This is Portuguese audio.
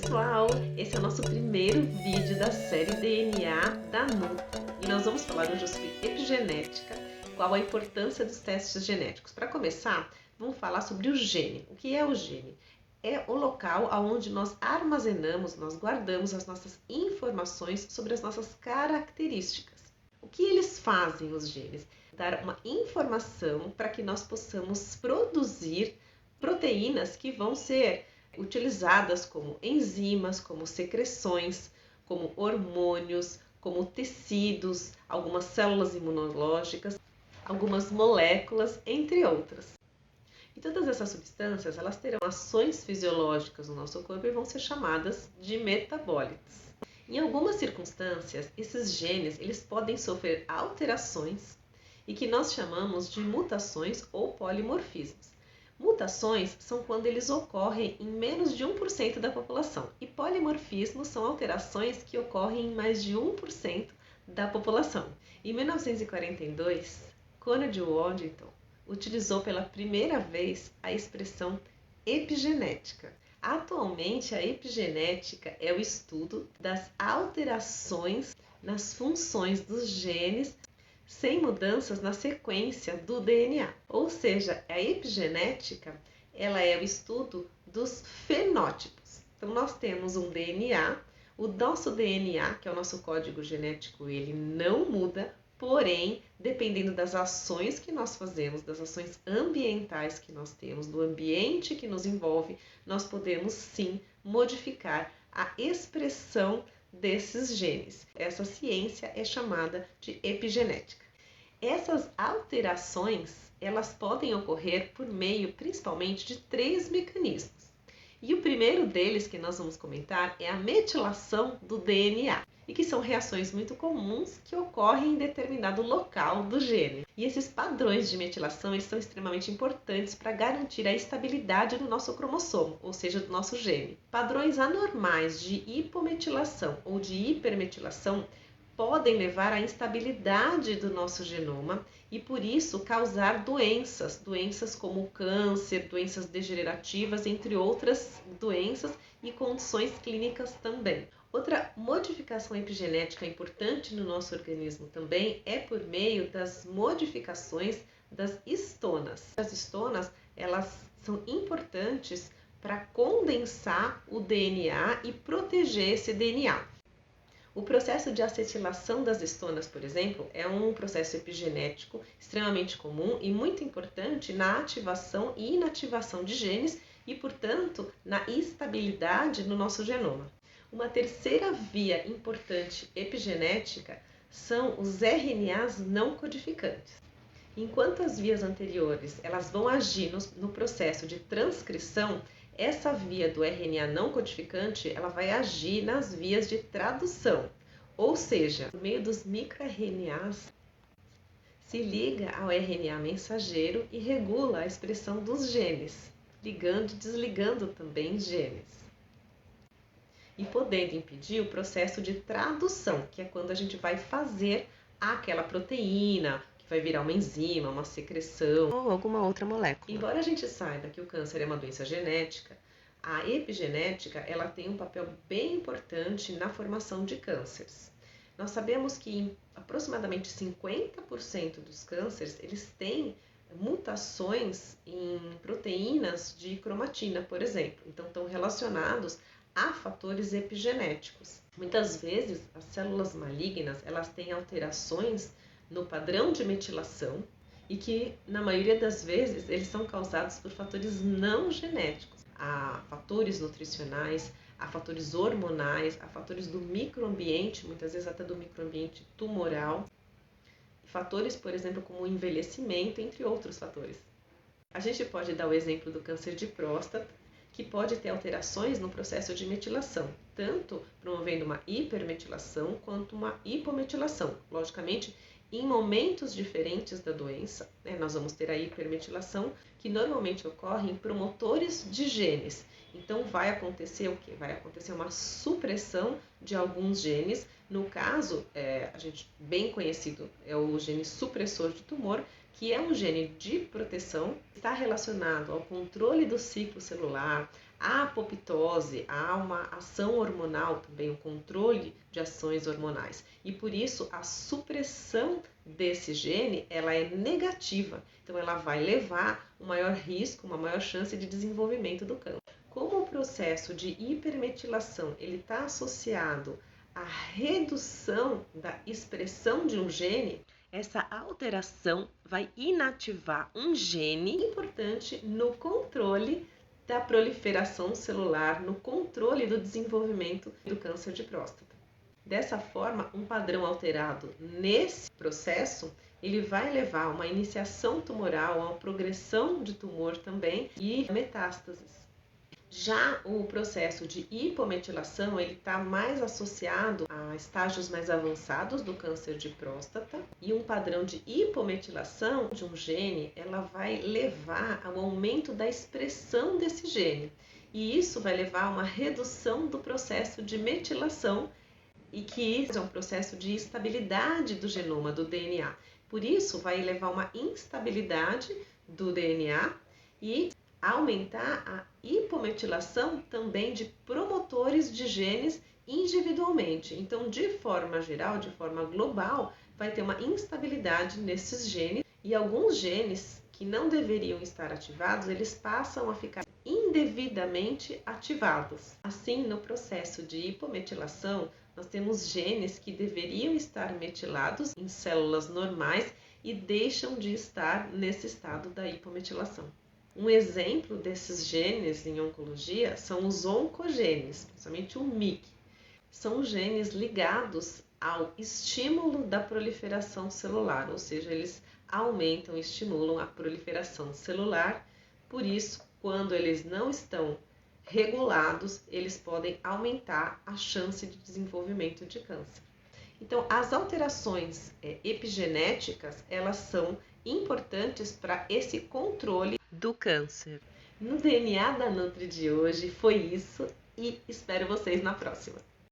pessoal! Esse é o nosso primeiro vídeo da série DNA da NUP e nós vamos falar hoje sobre epigenética, qual a importância dos testes genéticos. Para começar, vamos falar sobre o gene. O que é o gene? É o local onde nós armazenamos, nós guardamos as nossas informações sobre as nossas características. O que eles fazem, os genes? Dar uma informação para que nós possamos produzir proteínas que vão ser utilizadas como enzimas, como secreções, como hormônios, como tecidos, algumas células imunológicas, algumas moléculas, entre outras. E todas essas substâncias, elas terão ações fisiológicas no nosso corpo e vão ser chamadas de metabólitos. Em algumas circunstâncias, esses genes eles podem sofrer alterações e que nós chamamos de mutações ou polimorfismos. Mutações são quando eles ocorrem em menos de 1% da população e polimorfismos são alterações que ocorrem em mais de 1% da população. Em 1942, Conrad Waddington utilizou pela primeira vez a expressão epigenética. Atualmente, a epigenética é o estudo das alterações nas funções dos genes sem mudanças na sequência do DNA. Ou seja, a epigenética ela é o estudo dos fenótipos. Então, nós temos um DNA, o nosso DNA, que é o nosso código genético, ele não muda, porém, dependendo das ações que nós fazemos, das ações ambientais que nós temos, do ambiente que nos envolve, nós podemos sim modificar a expressão desses genes. Essa ciência é chamada de epigenética. Essas alterações, elas podem ocorrer por meio principalmente de 3 mecanismos. E o primeiro deles que nós vamos comentar é a metilação do DNA, e que são reações muito comuns que ocorrem em determinado local do gene. E esses padrões de metilação eles são extremamente importantes para garantir a estabilidade do nosso cromossomo, ou seja, do nosso gene. Padrões anormais de hipometilação ou de hipermetilação podem levar à instabilidade do nosso genoma e, por isso, causar doenças como câncer, doenças degenerativas, entre outras doenças e condições clínicas também. Outra modificação epigenética importante no nosso organismo também é por meio das modificações das histonas. As histonas, elas são importantes para condensar o DNA e proteger esse DNA. O processo de acetilação das histonas, por exemplo, é um processo epigenético extremamente comum e muito importante na ativação e inativação de genes e, portanto, na estabilidade no nosso genoma. Uma terceira via importante epigenética são os RNAs não codificantes. Enquanto as vias anteriores elas vão agir no processo de transcrição, essa via do RNA não codificante ela vai agir nas vias de tradução, ou seja, por meio dos microRNAs, se liga ao RNA mensageiro e regula a expressão dos genes, ligando e desligando também genes. E podendo impedir o processo de tradução, que é quando a gente vai fazer aquela proteína, vai virar uma enzima, uma secreção ou alguma outra molécula. Embora a gente saiba que o câncer é uma doença genética, a epigenética ela tem um papel bem importante na formação de cânceres. Nós sabemos que aproximadamente 50% dos cânceres eles têm mutações em proteínas de cromatina, por exemplo. Então, estão relacionados a fatores epigenéticos. Muitas vezes, as células malignas elas têm alterações no padrão de metilação e que, na maioria das vezes, eles são causados por fatores não genéticos. Há fatores nutricionais, há fatores hormonais, há fatores do microambiente, muitas vezes até do microambiente tumoral, fatores, por exemplo, como o envelhecimento, entre outros fatores. A gente pode dar o exemplo do câncer de próstata, que pode ter alterações no processo de metilação, tanto promovendo uma hipermetilação quanto uma hipometilação. Logicamente, em momentos diferentes da doença, nós vamos ter a hipermetilação, que normalmente ocorre em promotores de genes. Então, vai acontecer o quê? Vai acontecer uma supressão de alguns genes. No caso, a gente bem conhecido é o gene supressor de tumor, que é um gene de proteção, está relacionado ao controle do ciclo celular, à apoptose, a uma ação hormonal também, o controle de ações hormonais. E por isso a supressão desse gene ela é negativa, então ela vai levar um maior risco, uma maior chance de desenvolvimento do câncer. Como o processo de hipermetilação ele está associado à redução da expressão de um gene, essa alteração vai inativar um gene importante no controle da proliferação celular, no controle do desenvolvimento do câncer de próstata. Dessa forma, um padrão alterado nesse processo, ele vai levar a uma iniciação tumoral, a uma progressão de tumor também e metástases. Já o processo de hipometilação, ele está mais associado a estágios mais avançados do câncer de próstata, e um padrão de hipometilação de um gene, ela vai levar ao aumento da expressão desse gene. E isso vai levar a uma redução do processo de metilação, e que isso é um processo de estabilidade do genoma, do DNA. Por isso, vai levar a uma instabilidade do DNA e aumentar a hipometilação também de promotores de genes individualmente. Então, de forma geral, de forma global, vai ter uma instabilidade nesses genes e alguns genes que não deveriam estar ativados, eles passam a ficar indevidamente ativados. Assim, no processo de hipometilação, nós temos genes que deveriam estar metilados em células normais e deixam de estar nesse estado da hipometilação. Um exemplo desses genes em oncologia são os oncogenes, principalmente o MYC. São genes ligados ao estímulo da proliferação celular, ou seja, eles aumentam e estimulam a proliferação celular. Por isso, quando eles não estão regulados, eles podem aumentar a chance de desenvolvimento de câncer. Então, as alterações epigenéticas, elas são importantes para esse controle do câncer. No DNA da Nutri de hoje foi isso e espero vocês na próxima.